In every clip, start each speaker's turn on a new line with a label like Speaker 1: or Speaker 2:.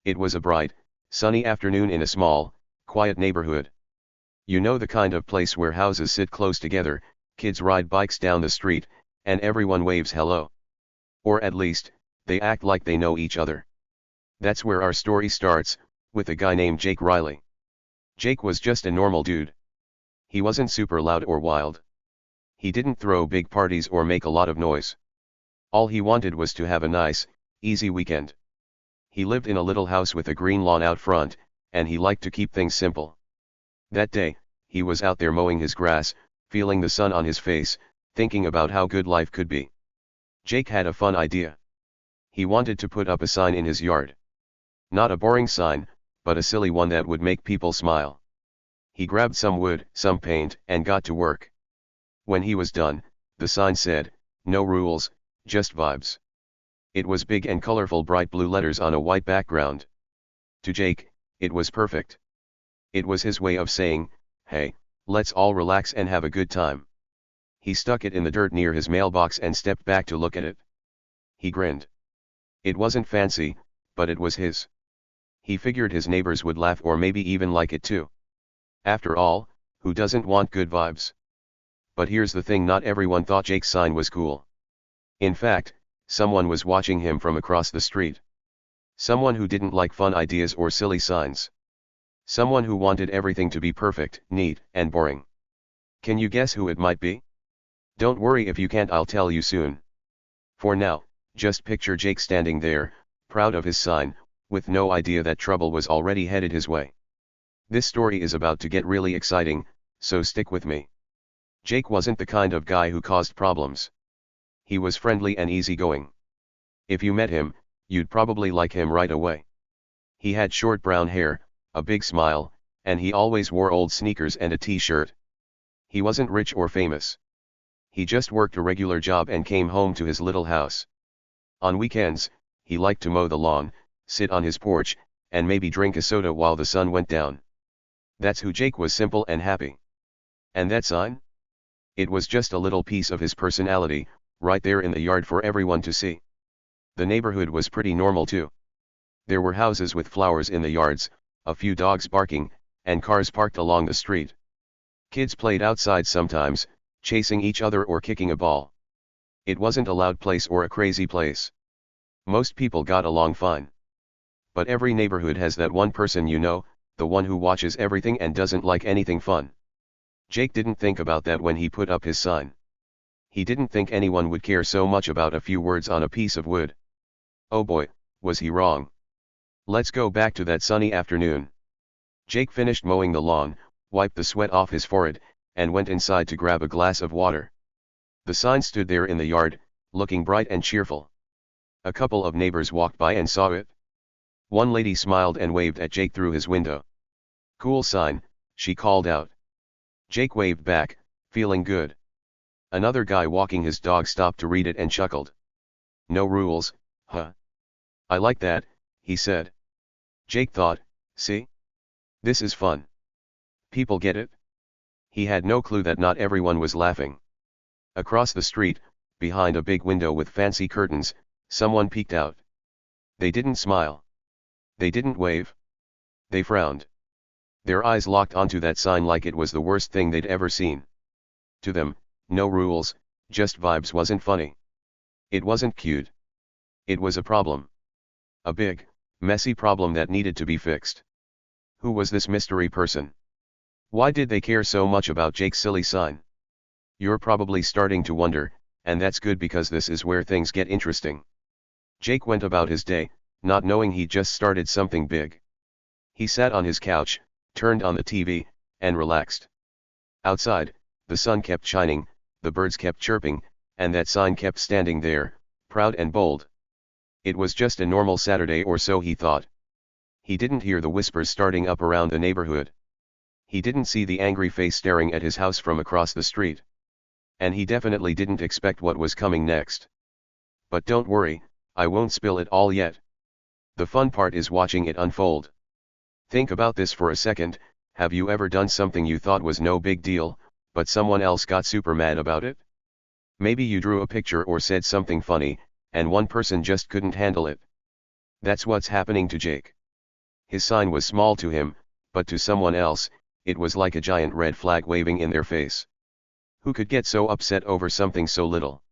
Speaker 1: It was a bright, sunny afternoon in a small, quiet neighborhood. You know the kind of place where houses sit close together, kids ride bikes down the street, and everyone waves hello. Or at least, they act like they know each other. That's where our story starts, with a guy named Jake Riley. Jake was just a normal dude. He wasn't super loud or wild. He didn't throw big parties or make a lot of noise. All he wanted was to have a nice, easy weekend. He lived in a little house with a green lawn out front, and he liked to keep things simple. That day, he was out there mowing his grass, feeling the sun on his face, thinking about how good life could be. Jake had a fun idea. He wanted to put up a sign in his yard. Not a boring sign, but a silly one that would make people smile. He grabbed some wood, some paint, and got to work. When he was done, the sign said, "No rules, just vibes." It was big and colorful bright blue letters on a white background. To Jake, it was perfect. It was his way of saying, "Hey, let's all relax and have a good time." He stuck it in the dirt near his mailbox and stepped back to look at it. He grinned. It wasn't fancy, but it was his. He figured his neighbors would laugh or maybe even like it too. After all, who doesn't want good vibes? But here's the thing, not everyone thought Jake's sign was cool. In fact, someone was watching him from across the street. Someone who didn't like fun ideas or silly signs. Someone who wanted everything to be perfect, neat, and boring. Can you guess who it might be? Don't worry if you can't, I'll tell you soon. For now, just picture Jake standing there, proud of his sign, with no idea that trouble was already headed his way. This story is about to get really exciting, so stick with me. Jake wasn't the kind of guy who caused problems. He was friendly and easygoing. If you met him, you'd probably like him right away. He had short brown hair, a big smile, and he always wore old sneakers and a t-shirt. He wasn't rich or famous. He just worked a regular job and came home to his little house. On weekends, he liked to mow the lawn, sit on his porch, and maybe drink a soda while the sun went down. That's who Jake was, simple and happy. And that sign? It was just a little piece of his personality, right there in the yard for everyone to see. The neighborhood was pretty normal too. There were houses with flowers in the yards, a few dogs barking, and cars parked along the street. Kids played outside sometimes, chasing each other or kicking a ball. It wasn't a loud place or a crazy place. Most people got along fine. But every neighborhood has that one person, you know, the one who watches everything and doesn't like anything fun. Jake didn't think about that when he put up his sign. He didn't think anyone would care so much about a few words on a piece of wood. Oh boy, was he wrong. Let's go back to that sunny afternoon. Jake finished mowing the lawn, wiped the sweat off his forehead, and went inside to grab a glass of water. The sign stood there in the yard, looking bright and cheerful. A couple of neighbors walked by and saw it. One lady smiled and waved at Jake through his window. "Cool sign," she called out. Jake waved back, feeling good. Another guy walking his dog stopped to read it and chuckled. "No rules, huh? I like that," he said. Jake thought, "See? This is fun. People get it?" He had no clue that not everyone was laughing. Across the street, behind a big window with fancy curtains, someone peeked out. They didn't smile. They didn't wave. They frowned. Their eyes locked onto that sign like it was the worst thing they'd ever seen. To them, no rules, just vibes wasn't funny. It wasn't cute. It was a problem. A big, messy problem that needed to be fixed. Who was this mystery person? Why did they care so much about Jake's silly sign? You're probably starting to wonder, and that's good because this is where things get interesting. Jake went about his day, not knowing he just started something big. He sat on his couch, turned on the TV, and relaxed. Outside, the sun kept shining, the birds kept chirping, and that sign kept standing there, proud and bold. It was just a normal Saturday, or so he thought. He didn't hear the whispers starting up around the neighborhood. He didn't see the angry face staring at his house from across the street. And he definitely didn't expect what was coming next. But don't worry, I won't spill it all yet. The fun part is watching it unfold. Think about this for a second. Have you ever done something you thought was no big deal, but someone else got super mad about it? Maybe you drew a picture or said something funny, and one person just couldn't handle it. That's what's happening to Jake. His sign was small to him, but to someone else, it was like a giant red flag waving in their face. Who could get so upset over something so little?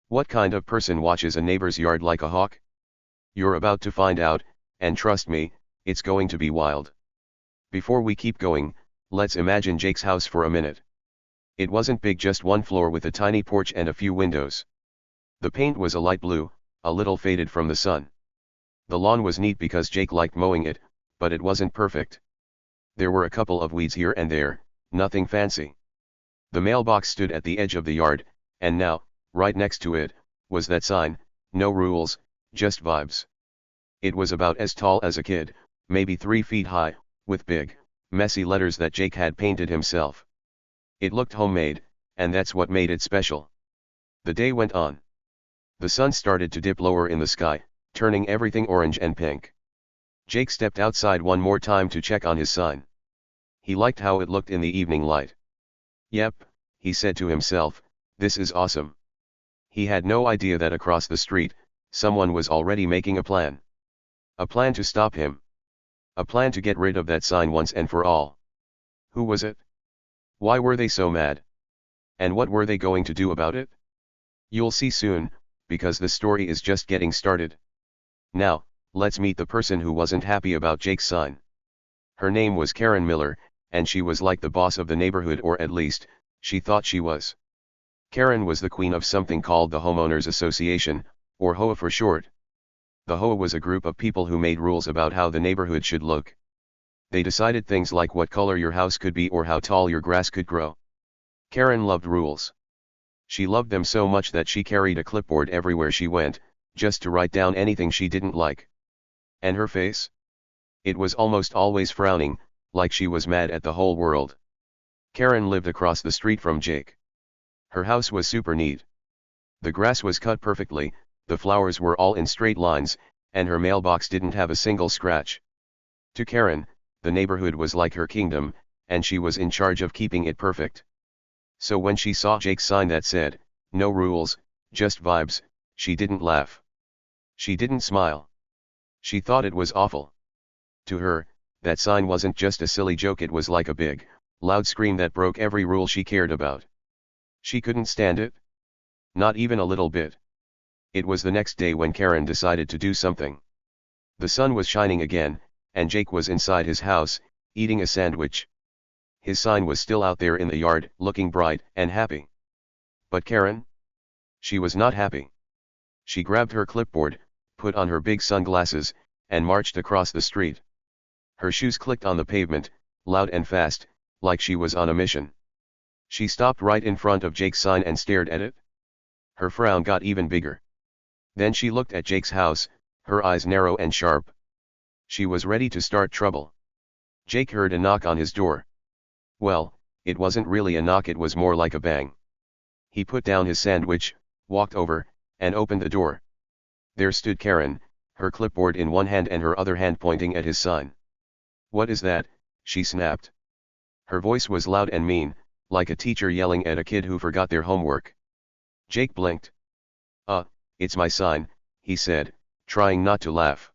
Speaker 1: What kind of person watches a neighbor's yard like a hawk? You're about to find out, and trust me, it's going to be wild. Before we keep going, let's imagine Jake's house for a minute. It wasn't big, just one floor with a tiny porch and a few windows. The paint was a light blue, a little faded from the sun. The lawn was neat because Jake liked mowing it, but it wasn't perfect. There were a couple of weeds here and there, nothing fancy. The mailbox stood at the edge of the yard, and now, right next to it, was that sign, "No rules, just vibes." It was about as tall as a kid, maybe 3 feet high, with big, messy letters that Jake had painted himself. It looked homemade, and that's what made it special. The day went on. The sun started to dip lower in the sky, turning everything orange and pink. Jake stepped outside one more time to check on his sign. He liked how it looked in the evening light. Yep, he said to himself, this is awesome. He had no idea that across the street, someone was already making a plan. A plan to stop him. A plan to get rid of that sign once and for all. Who was it? Why were they so mad? And what were they going to do about it? You'll see soon, because the story is just getting started. Now, let's meet the person who wasn't happy about Jake's sign. Her name was Karen Miller, and she was like the boss of the neighborhood, or at least, she thought she was. Karen was the queen of something called the Homeowners Association, or HOA for short. The HOA was a group of people who made rules about how the neighborhood should look. They decided things like what color your house could be or how tall your grass could grow. Karen loved rules. She loved them so much that she carried a clipboard everywhere she went, just to write down anything she didn't like. And her face? It was almost always frowning, like she was mad at the whole world. Karen lived across the street from Jake. Her house was super neat. The grass was cut perfectly, the flowers were all in straight lines, and her mailbox didn't have a single scratch. To Karen, the neighborhood was like her kingdom, and she was in charge of keeping it perfect. So when she saw Jake's sign that said, "No rules, just vibes," she didn't laugh. She didn't smile. She thought it was awful. To her, that sign wasn't just a silly joke, it was like a big, loud scream that broke every rule she cared about. She couldn't stand it. Not even a little bit. It was the next day when Karen decided to do something. The sun was shining again, and Jake was inside his house, eating a sandwich. His sign was still out there in the yard, looking bright and happy. But Karen? She was not happy. She grabbed her clipboard, put on her big sunglasses, and marched across the street. Her shoes clicked on the pavement, loud and fast, like she was on a mission. She stopped right in front of Jake's sign and stared at it. Her frown got even bigger. Then she looked at Jake's house, her eyes narrow and sharp. She was ready to start trouble. Jake heard a knock on his door. Well, it wasn't really a knock, it was more like a bang. He put down his sandwich, walked over, and opened the door. There stood Karen, her clipboard in one hand and her other hand pointing at his sign. "What is that?" she snapped. Her voice was loud and mean, like a teacher yelling at a kid who forgot their homework. Jake blinked. It's my sign," he said, trying not to laugh.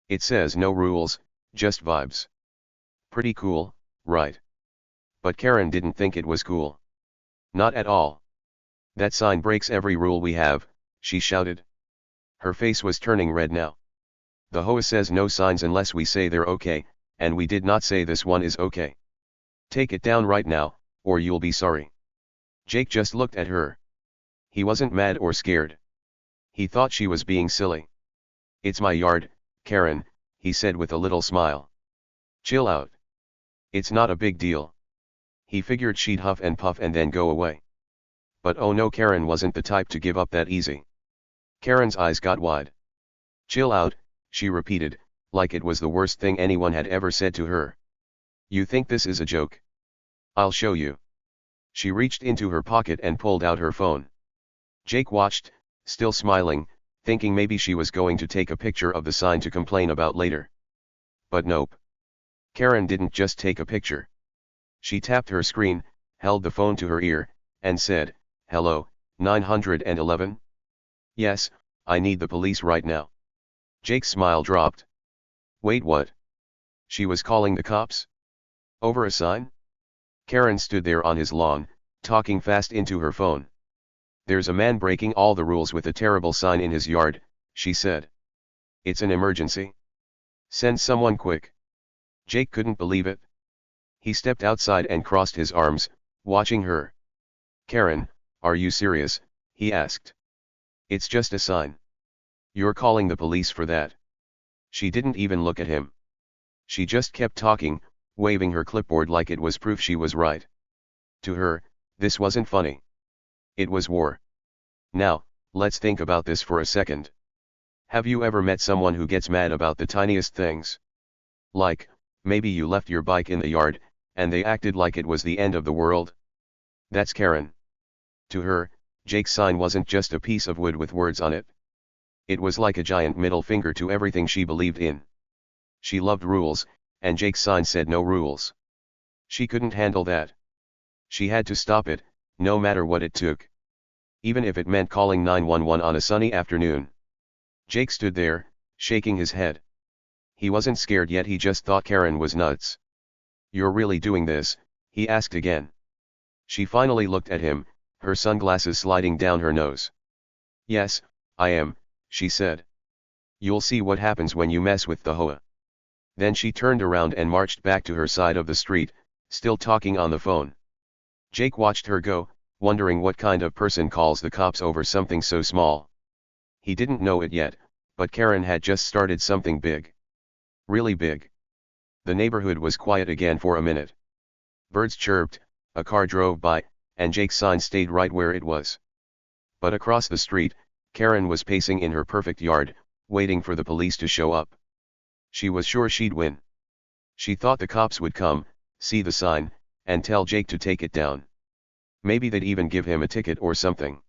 Speaker 1: "It says no rules, just vibes. Pretty cool, right?" But Karen didn't think it was cool. Not at all. "That sign breaks every rule we have," she shouted. Her face was turning red now. "The HOA says no signs unless we say they're okay, and we did not say this one is okay. Take it down right now, or you'll be sorry." Jake just looked at her. He wasn't mad or scared. He thought she was being silly. "It's my yard, Karen," he said with a little smile. "Chill out. It's not a big deal." He figured she'd huff and puff and then go away. But oh no, Karen wasn't the type to give up that easy. Karen's eyes got wide. "Chill out," she repeated, like it was the worst thing anyone had ever said to her. "You think this is a joke? I'll show you." She reached into her pocket and pulled out her phone. Jake watched, still smiling, thinking maybe she was going to take a picture of the sign to complain about later. But nope. Karen didn't just take a picture. She tapped her screen, held the phone to her ear, and said, "Hello, 911? Yes, I need the police right now." Jake's smile dropped. "Wait, what?" She was calling the cops? Over a sign? Karen stood there on his lawn, talking fast into her phone. There's a man breaking all the rules with a terrible sign in his yard, she said. It's an emergency. Send someone quick. Jake couldn't believe it. He stepped outside and crossed his arms, watching her. Karen, are you serious? He asked. It's just a sign. You're calling the police for that. She didn't even look at him. She just kept talking, waving her clipboard like it was proof she was right. To her, this wasn't funny. It was war. Now, let's think about this for a second. Have you ever met someone who gets mad about the tiniest things? Like, maybe you left your bike in the yard, and they acted like it was the end of the world? That's Karen. To her, Jake's sign wasn't just a piece of wood with words on it. It was like a giant middle finger to everything she believed in. She loved rules, and Jake's sign said no rules. She couldn't handle that. She had to stop it, no matter what it took. Even if it meant calling 911 on a sunny afternoon. Jake stood there, shaking his head. He wasn't scared yet, he just thought Karen was nuts. You're really doing this? He asked again. She finally looked at him, her sunglasses sliding down her nose. Yes, I am, she said. You'll see what happens when you mess with the HOA. Then she turned around and marched back to her side of the street, still talking on the phone. Jake watched her go, wondering what kind of person calls the cops over something so small. He didn't know it yet, but Karen had just started something big. Really big. The neighborhood was quiet again for a minute. Birds chirped, a car drove by, and Jake's sign stayed right where it was. But across the street, Karen was pacing in her perfect yard, waiting for the police to show up. She was sure she'd win. She thought the cops would come, see the sign, and tell Jake to take it down. Maybe they'd even give him a ticket or something.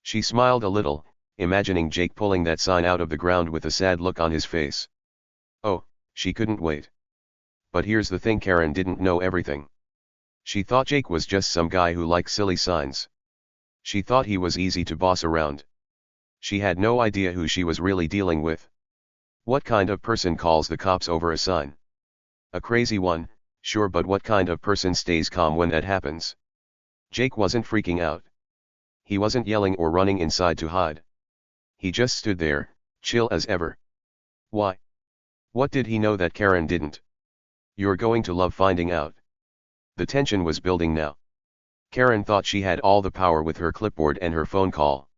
Speaker 1: She smiled a little, imagining Jake pulling that sign out of the ground with a sad look on his face. Oh, she couldn't wait. But here's the thing, Karen didn't know everything. She thought Jake was just some guy who liked silly signs. She thought he was easy to boss around. She had no idea who she was really dealing with. What kind of person calls the cops over a sign? A crazy one, sure, but what kind of person stays calm when that happens? Jake wasn't freaking out. He wasn't yelling or running inside to hide. He just stood there, chill as ever. Why? What did he know that Karen didn't? You're going to love finding out. The tension was building now. Karen thought she had all the power with her clipboard and her phone call.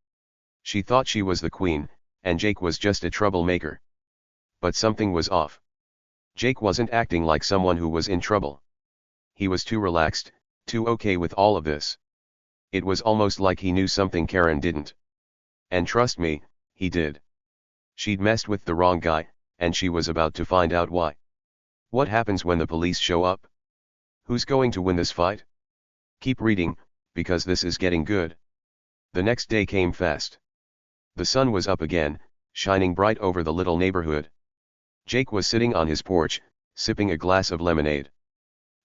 Speaker 1: She thought she was the queen, and Jake was just a troublemaker. But something was off. Jake wasn't acting like someone who was in trouble. He was too relaxed, too okay with all of this. It was almost like he knew something Karen didn't. And trust me, he did. She'd messed with the wrong guy, and she was about to find out why. What happens when the police show up? Who's going to win this fight? Keep reading, because this is getting good. The next day came fast. The sun was up again, shining bright over the little neighborhood. Jake was sitting on his porch, sipping a glass of lemonade.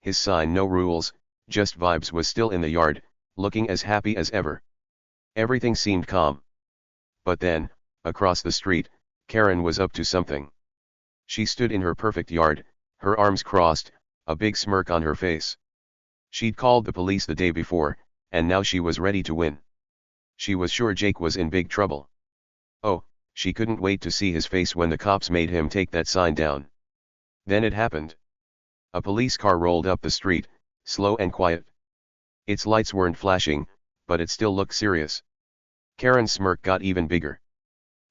Speaker 1: His sign "No Rules, Just Vibes" was still in the yard, looking as happy as ever. Everything seemed calm. But then, across the street, Karen was up to something. She stood in her perfect yard, her arms crossed, a big smirk on her face. She'd called the police the day before, and now she was ready to win. She was sure Jake was in big trouble. Oh, she couldn't wait to see his face when the cops made him take that sign down. Then it happened. A police car rolled up the street, slow and quiet. Its lights weren't flashing, but it still looked serious. Karen's smirk got even bigger.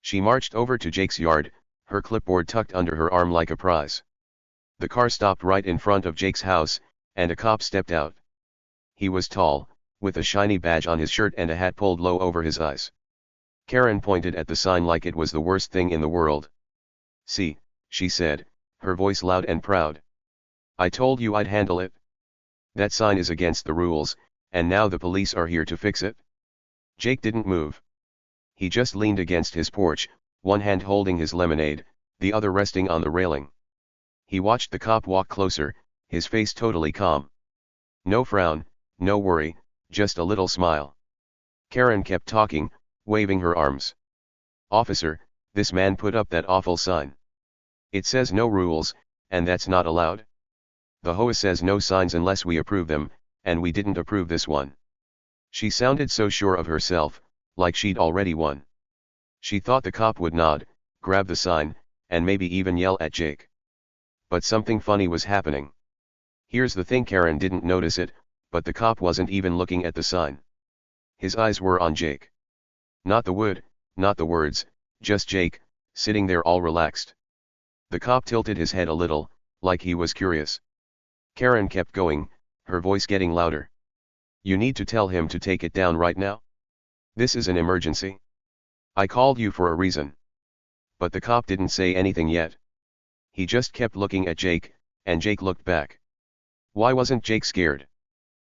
Speaker 1: She marched over to Jake's yard, her clipboard tucked under her arm like a prize. The car stopped right in front of Jake's house, and a cop stepped out. He was tall, with a shiny badge on his shirt and a hat pulled low over his eyes. Karen pointed at the sign like it was the worst thing in the world. "See," she said, her voice loud and proud. "I told you I'd handle it. That sign is against the rules, and now the police are here to fix it." Jake didn't move. He just leaned against his porch, one hand holding his lemonade, the other resting on the railing. He watched the cop walk closer, his face totally calm. No frown, no worry, just a little smile. Karen kept talking, waving her arms. "Officer, this man put up that awful sign. It says no rules, And that's not allowed? The HOA says no signs unless we approve them, and we didn't approve this one. She sounded so sure of herself, like she'd already won. She thought the cop would nod, grab the sign, and maybe even yell at Jake. But something funny was happening. Here's the thing, Karen didn't notice it, but the cop wasn't even looking at the sign. His eyes were on Jake. Not the wood, not the words, just Jake, sitting there all relaxed. The cop tilted his head a little, like he was curious. Karen kept going, her voice getting louder. You need to tell him to take it down right now. This is an emergency. I called you for a reason. But the cop didn't say anything yet. He just kept looking at Jake, and Jake looked back. Why wasn't Jake scared?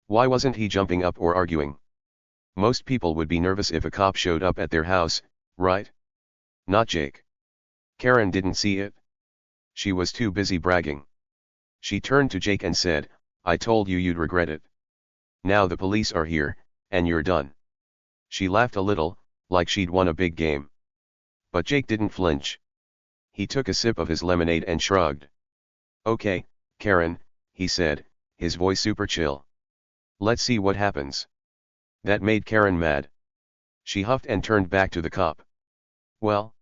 Speaker 1: Why wasn't he jumping up or arguing? Most people would be nervous if a cop showed up at their house, right? Not Jake. Karen didn't see it. She was too busy bragging. She turned to Jake and said, I told you you'd regret it. Now the police are here, and you're done. She laughed a little, like she'd won a big game. But Jake didn't flinch. He took a sip of his lemonade and shrugged. Okay, Karen, he said, his voice super chill. Let's see what happens. That made Karen mad. She huffed and turned back to the cop. Well?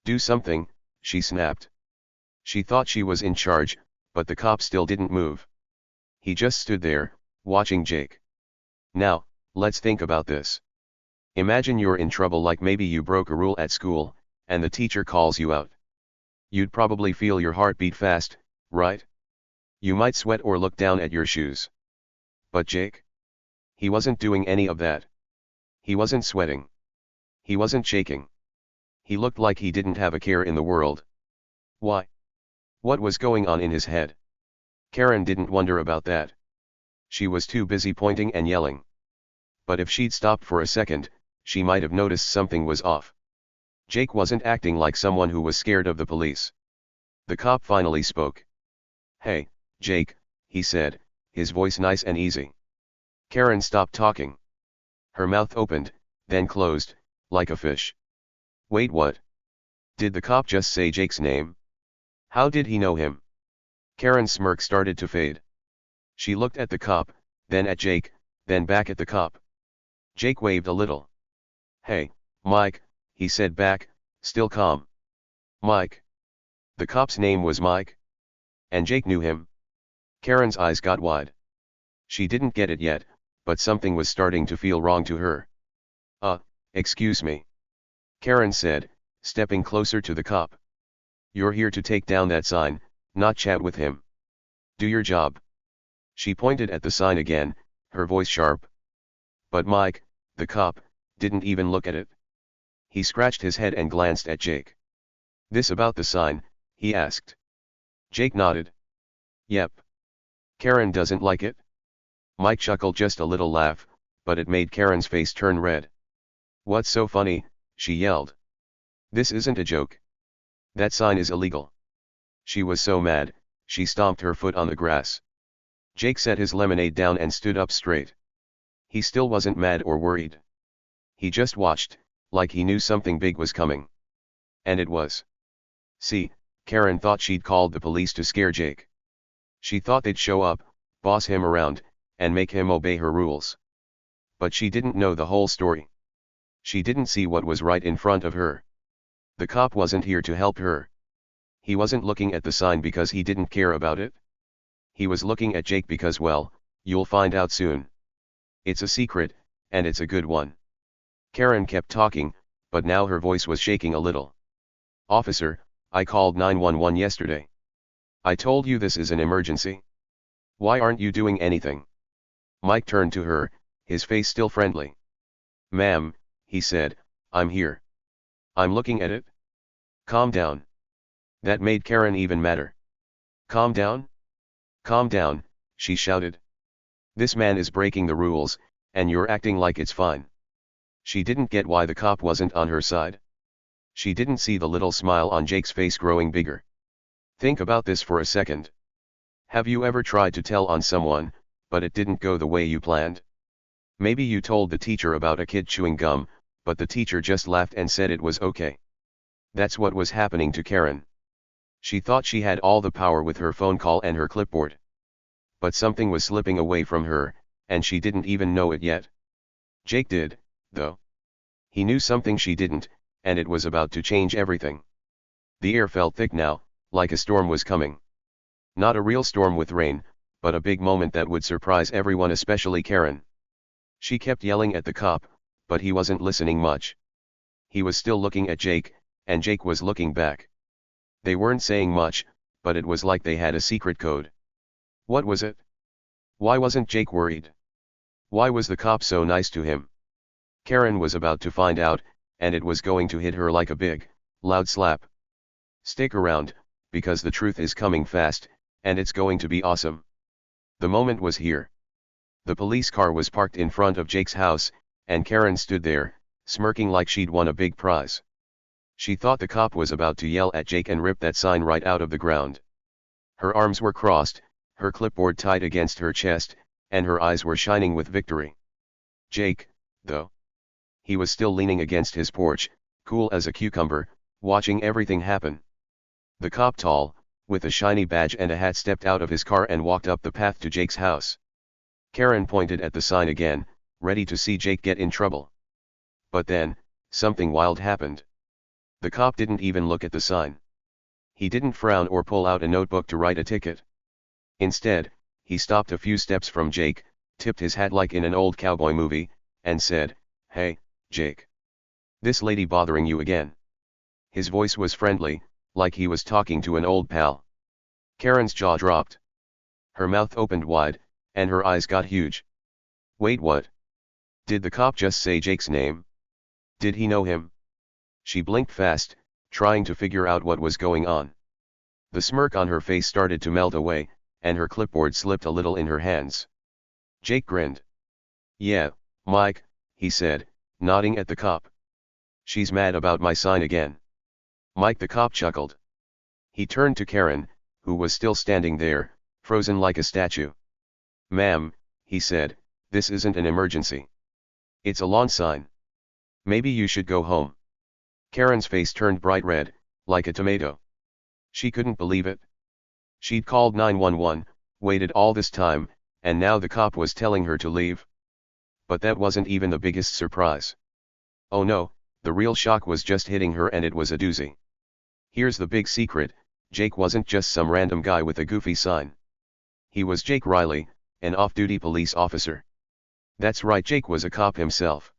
Speaker 1: Do something, she snapped. She thought she was in charge, but the cop still didn't move. He just stood there, watching Jake. Now, let's think about this. Imagine you're in trouble, like maybe you broke a rule at school, and the teacher calls you out. You'd probably feel your heart beat fast, right? You might sweat or look down at your shoes. But Jake? He wasn't doing any of that. He wasn't sweating. He wasn't shaking. He looked like he didn't have a care in the world. Why? What was going on in his head? Karen didn't wonder about that. She was too busy pointing and yelling. But if she'd stopped for a second, she might have noticed something was off. Jake wasn't acting like someone who was scared of the police. The cop finally spoke. Hey, Jake, he said, his voice nice and easy. Karen stopped talking. Her mouth opened, then closed, like a fish. Wait, what? Did the cop just say Jake's name? How did he know him? Karen's smirk started to fade. She looked at the cop, then at Jake, then back at the cop. Jake waved a little. Hey, Mike, he said back, still calm. Mike. The cop's name was Mike? And Jake knew him? Karen's eyes got wide. She didn't get it yet, but something was starting to feel wrong to her. Excuse me. Karen said, stepping closer to the cop. You're here to take down that sign, not chat with him. Do your job. She pointed at the sign again, her voice sharp. But Mike, the cop, didn't even look at it. He scratched his head and glanced at Jake. This about the sign, he asked. Jake nodded. Yep. Karen doesn't like it? Mike chuckled, just a little laugh, but it made Karen's face turn red. What's so funny? She yelled. This isn't a joke. That sign is illegal. She was so mad, she stomped her foot on the grass. Jake set his lemonade down and stood up straight. He still wasn't mad or worried. He just watched, like he knew something big was coming. And it was. See, Karen thought she'd called the police to scare Jake. She thought they'd show up, boss him around, and make him obey her rules. But she didn't know the whole story. She didn't see what was right in front of her. The cop wasn't here to help her. He wasn't looking at the sign because he didn't care about it. He was looking at Jake because, well, you'll find out soon. It's a secret, and it's a good one. Karen kept talking, but now her voice was shaking a little. Officer, I called 911 yesterday. I told you this is an emergency. Why aren't you doing anything? Mike turned to her, his face still friendly. Ma'am, he said, I'm here. I'm looking at it. Calm down. That made Karen even madder. Calm down? Calm down, she shouted. This man is breaking the rules, and you're acting like it's fine. She didn't get why the cop wasn't on her side. She didn't see the little smile on Jake's face growing bigger. Think about this for a second. Have you ever tried to tell on someone, but it didn't go the way you planned? Maybe you told the teacher about a kid chewing gum, but the teacher just laughed and said it was okay. That's what was happening to Karen. She thought she had all the power with her phone call and her clipboard. But something was slipping away from her, and she didn't even know it yet. Jake did, though. He knew something she didn't, and it was about to change everything. The air felt thick now, like a storm was coming. Not a real storm with rain, but a big moment that would surprise everyone, especially Karen. She kept yelling at the cop, but he wasn't listening much. He was still looking at Jake, and Jake was looking back. They weren't saying much, but it was like they had a secret code. What was it? Why wasn't Jake worried? Why was the cop so nice to him? Karen was about to find out, and it was going to hit her like a big, loud slap. Stick around, because the truth is coming fast, and it's going to be awesome. The moment was here. The police car was parked in front of Jake's house, and Karen stood there, smirking like she'd won a big prize. She thought the cop was about to yell at Jake and rip that sign right out of the ground. Her arms were crossed, her clipboard tight against her chest, and her eyes were shining with victory. Jake, though. He was still leaning against his porch, cool as a cucumber, watching everything happen. The cop, tall, with a shiny badge and a hat, stepped out of his car and walked up the path to Jake's house. Karen pointed at the sign again, ready to see Jake get in trouble. But then, something wild happened. The cop didn't even look at the sign. He didn't frown or pull out a notebook to write a ticket. Instead, he stopped a few steps from Jake, tipped his hat like in an old cowboy movie, and said, "Hey, Jake. This lady bothering you again?" His voice was friendly, like he was talking to an old pal. Karen's jaw dropped. Her mouth opened wide, and her eyes got huge. Wait, what? Did the cop just say Jake's name? Did he know him? She blinked fast, trying to figure out what was going on. The smirk on her face started to melt away, and her clipboard slipped a little in her hands. Jake grinned. "Yeah, Mike," he said, nodding at the cop. "She's mad about my sign again." Mike, the cop chuckled. He turned to Karen, who was still standing there, frozen like a statue. "Ma'am," he said, "this isn't an emergency. It's a lawn sign. Maybe you should go home." Karen's face turned bright red, like a tomato. She couldn't believe it. She'd called 911, waited all this time, and now the cop was telling her to leave. But that wasn't even the biggest surprise. Oh no, the real shock was just hitting her, and it was a doozy. Here's the big secret: Jake wasn't just some random guy with a goofy sign. He was Jake Riley, an off-duty police officer. That's right, Jake was a cop himself.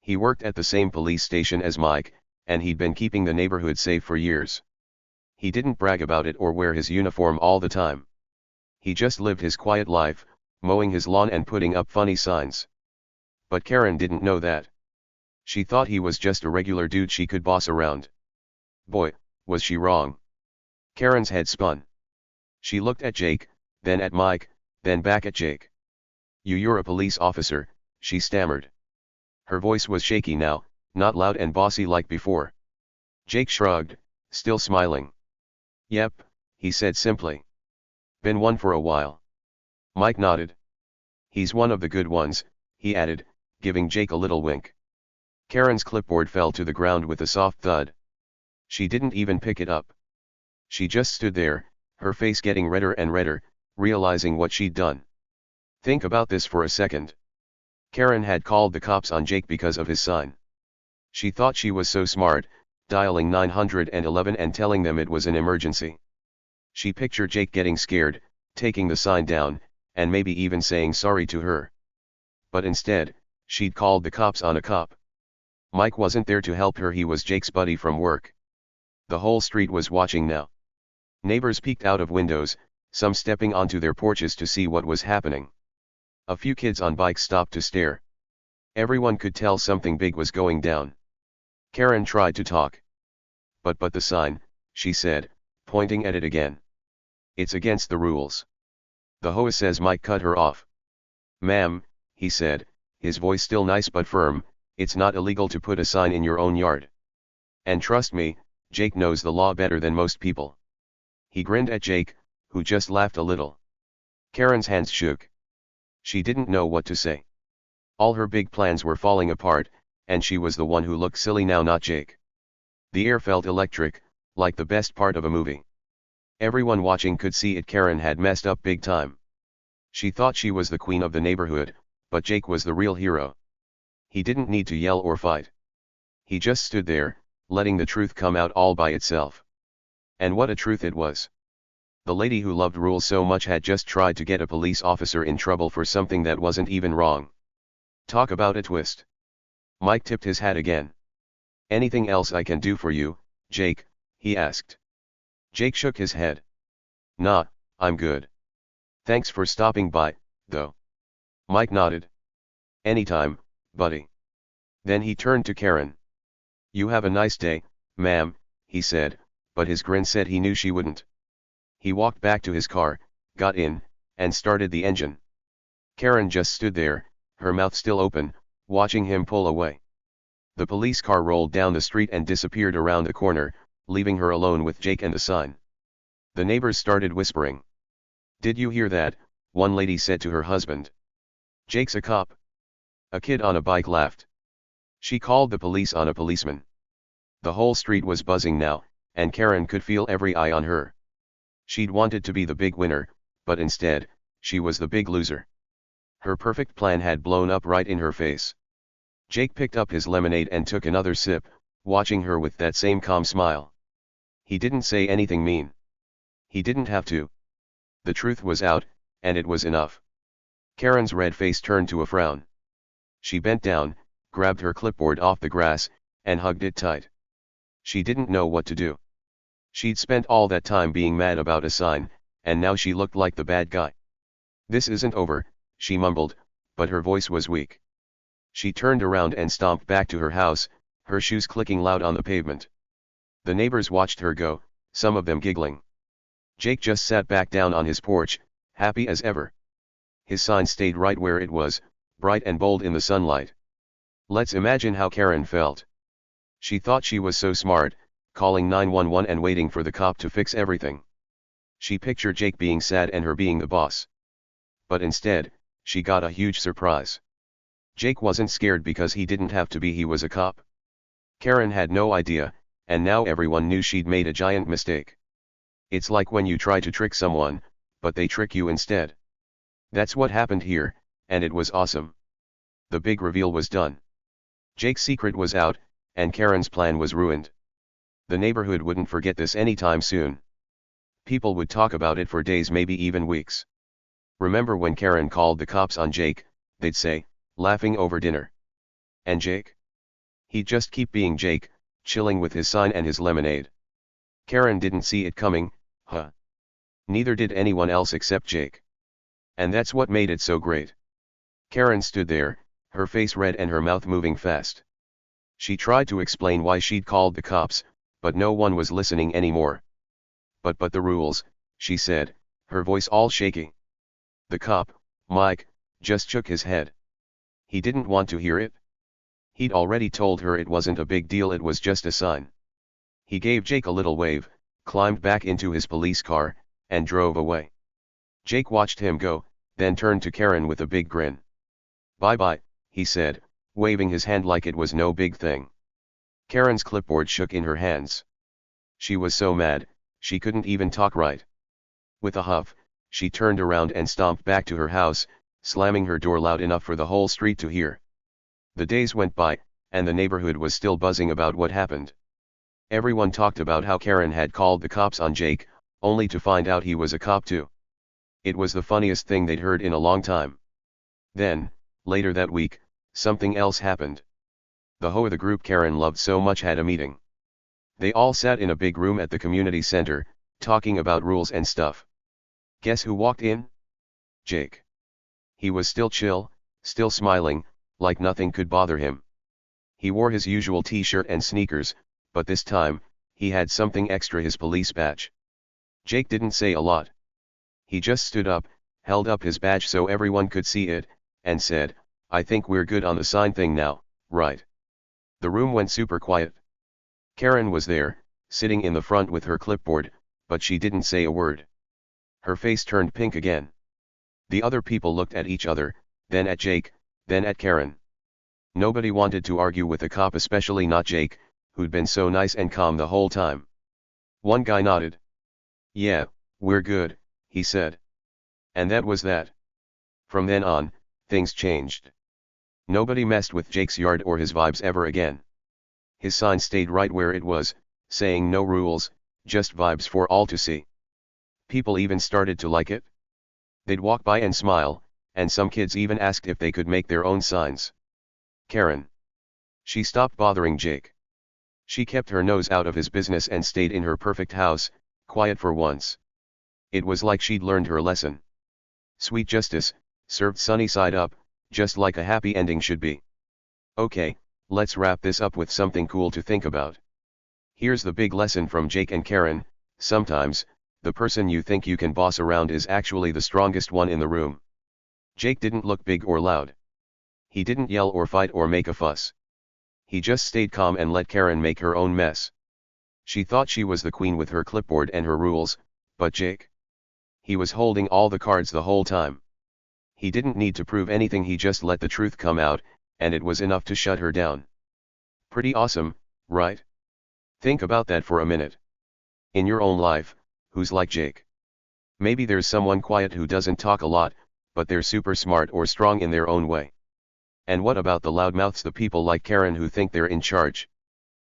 Speaker 1: He worked at the same police station as Mike, and he'd been keeping the neighborhood safe for years. He didn't brag about it or wear his uniform all the time. He just lived his quiet life, mowing his lawn and putting up funny signs. But Karen didn't know that. She thought he was just a regular dude she could boss around. Boy, was she wrong. Karen's head spun. She looked at Jake, then at Mike, then back at Jake. You're a police officer," she stammered. Her voice was shaky now, not loud and bossy like before. Jake shrugged, still smiling. "Yep," he said simply. "Been one for a while." Mike nodded. "He's one of the good ones," he added, giving Jake a little wink. Karen's clipboard fell to the ground with a soft thud. She didn't even pick it up. She just stood there, her face getting redder and redder, realizing what she'd done. Think about this for a second. Karen had called the cops on Jake because of his sign. She thought she was so smart, dialing 911 and telling them it was an emergency. She pictured Jake getting scared, taking the sign down, and maybe even saying sorry to her. But instead, she'd called the cops on a cop. Mike wasn't there to help her, he was Jake's buddy from work. The whole street was watching now. Neighbors peeked out of windows, some stepping onto their porches to see what was happening. A few kids on bikes stopped to stare. Everyone could tell something big was going down. Karen tried to talk. But the sign," she said, pointing at it again. "It's against the rules. The HOA says." Mike cut her off. "Ma'am," he said, his voice still nice but firm, "it's not illegal to put a sign in your own yard. And trust me, Jake knows the law better than most people." He grinned at Jake, who just laughed a little. Karen's hands shook. She didn't know what to say. All her big plans were falling apart, and she was the one who looked silly now, not Jake. The air felt electric, like the best part of a movie. Everyone watching could see it. Karen had messed up big time. She thought she was the queen of the neighborhood, but Jake was the real hero. He didn't need to yell or fight. He just stood there, letting the truth come out all by itself. And what a truth it was. The lady who loved rules so much had just tried to get a police officer in trouble for something that wasn't even wrong. Talk about a twist. Mike tipped his hat again. "Anything else I can do for you, Jake?" he asked. Jake shook his head. "Nah, I'm good. Thanks for stopping by, though." Mike nodded. "Anytime, buddy." Then he turned to Karen. "You have a nice day, ma'am," he said, but his grin said he knew she wouldn't. He walked back to his car, got in, and started the engine. Karen just stood there, her mouth still open, watching him pull away. The police car rolled down the street and disappeared around the corner, leaving her alone with Jake and the sign. The neighbors started whispering. "Did you hear that?" one lady said to her husband. "Jake's a cop." A kid on a bike laughed. She called the police on a policeman. The whole street was buzzing now, and Karen could feel every eye on her. She'd wanted to be the big winner, but instead, she was the big loser. Her perfect plan had blown up right in her face. Jake picked up his lemonade and took another sip, watching her with that same calm smile. He didn't say anything mean. He didn't have to. The truth was out, and it was enough. Karen's red face turned to a frown. She bent down, grabbed her clipboard off the grass, and hugged it tight. She didn't know what to do. She'd spent all that time being mad about a sign, and now she looked like the bad guy. "This isn't over," she mumbled, but her voice was weak. She turned around and stomped back to her house, her shoes clicking loud on the pavement. The neighbors watched her go, some of them giggling. Jake just sat back down on his porch, happy as ever. His sign stayed right where it was, bright and bold in the sunlight. Let's imagine how Karen felt. She thought she was so smart, calling 911 and waiting for the cop to fix everything. She pictured Jake being sad and her being the boss. But instead, she got a huge surprise. Jake wasn't scared because he didn't have to be. He was a cop. Karen had no idea, and now everyone knew she'd made a giant mistake. It's like when you try to trick someone, but they trick you instead. That's what happened here, and it was awesome. The big reveal was done. Jake's secret was out, and Karen's plan was ruined. The neighborhood wouldn't forget this anytime soon. People would talk about it for days, maybe even weeks. Remember when Karen called the cops on Jake, they'd say, laughing over dinner. And Jake? He'd just keep being Jake, chilling with his sign and his lemonade. Karen didn't see it coming, huh? Neither did anyone else except Jake. And that's what made it so great. Karen stood there, her face red and her mouth moving fast. She tried to explain why she'd called the cops, but no one was listening anymore. But the rules, she said, her voice all shaky. The cop, Mike, just shook his head. He didn't want to hear it. He'd already told her it wasn't a big deal, it was just a sign. He gave Jake a little wave, climbed back into his police car, and drove away. Jake watched him go, then turned to Karen with a big grin. "Bye-bye," he said, waving his hand like it was no big thing. Karen's clipboard shook in her hands. She was so mad, she couldn't even talk right. With a huff, she turned around and stomped back to her house, slamming her door loud enough for the whole street to hear. The days went by, and the neighborhood was still buzzing about what happened. Everyone talked about how Karen had called the cops on Jake, only to find out he was a cop too. It was the funniest thing they'd heard in a long time. Then, later that week, something else happened. The HOA the group Karen loved so much had a meeting. They all sat in a big room at the community center, talking about rules and stuff. Guess who walked in? Jake. He was still chill, still smiling, like nothing could bother him. He wore his usual t-shirt and sneakers, but this time, he had something extra, his police badge. Jake didn't say a lot. He just stood up, held up his badge so everyone could see it, and said, "I think we're good on the sign thing now, right?" The room went super quiet. Karen was there, sitting in the front with her clipboard, but she didn't say a word. Her face turned pink again. The other people looked at each other, then at Jake, then at Karen. Nobody wanted to argue with the cop, especially not Jake, who'd been so nice and calm the whole time. One guy nodded. Yeah, we're good, he said. And that was that. From then on, things changed. Nobody messed with Jake's yard or his vibes ever again. His sign stayed right where it was, saying no rules, just vibes for all to see. People even started to like it. They'd walk by and smile, and some kids even asked if they could make their own signs. Karen. She stopped bothering Jake. She kept her nose out of his business and stayed in her perfect house, quiet for once. It was like she'd learned her lesson. Sweet justice, served sunny side up, just like a happy ending should be. Okay, let's wrap this up with something cool to think about. Here's the big lesson from Jake and Karen: sometimes, the person you think you can boss around is actually the strongest one in the room. Jake didn't look big or loud. He didn't yell or fight or make a fuss. He just stayed calm and let Karen make her own mess. She thought she was the queen with her clipboard and her rules, but Jake? He was holding all the cards the whole time. He didn't need to prove anything, he just let the truth come out, and it was enough to shut her down. Pretty awesome, right? Think about that for a minute. In your own life, who's like Jake? Maybe there's someone quiet who doesn't talk a lot, but they're super smart or strong in their own way. And what about the loudmouths, the people like Karen who think they're in charge?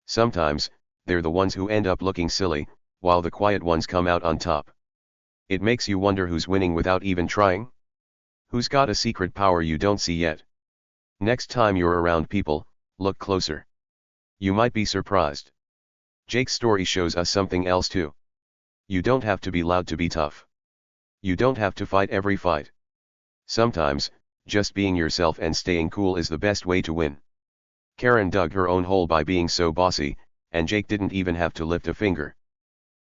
Speaker 1: Sometimes, they're the ones who end up looking silly, while the quiet ones come out on top. It makes you wonder who's winning without even trying? Who's got a secret power you don't see yet? Next time you're around people, look closer. You might be surprised. Jake's story shows us something else too. You don't have to be loud to be tough. You don't have to fight every fight. Sometimes, just being yourself and staying cool is the best way to win. Karen dug her own hole by being so bossy, and Jake didn't even have to lift a finger.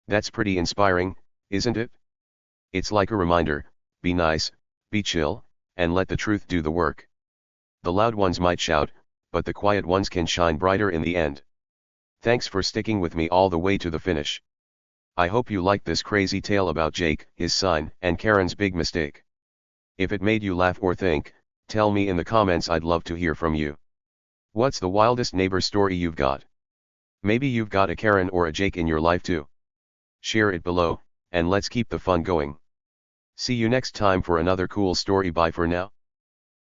Speaker 1: That's pretty inspiring, isn't it? It's like a reminder: be nice, be chill, and let the truth do the work. The loud ones might shout, but the quiet ones can shine brighter in the end. Thanks for sticking with me all the way to the finish. I hope you liked this crazy tale about Jake, his sign, and Karen's big mistake. If it made you laugh or think, tell me in the comments. I'd love to hear from you. What's the wildest neighbor story you've got? Maybe you've got a Karen or a Jake in your life too. Share it below, and let's keep the fun going. See you next time for another cool story. Bye for now.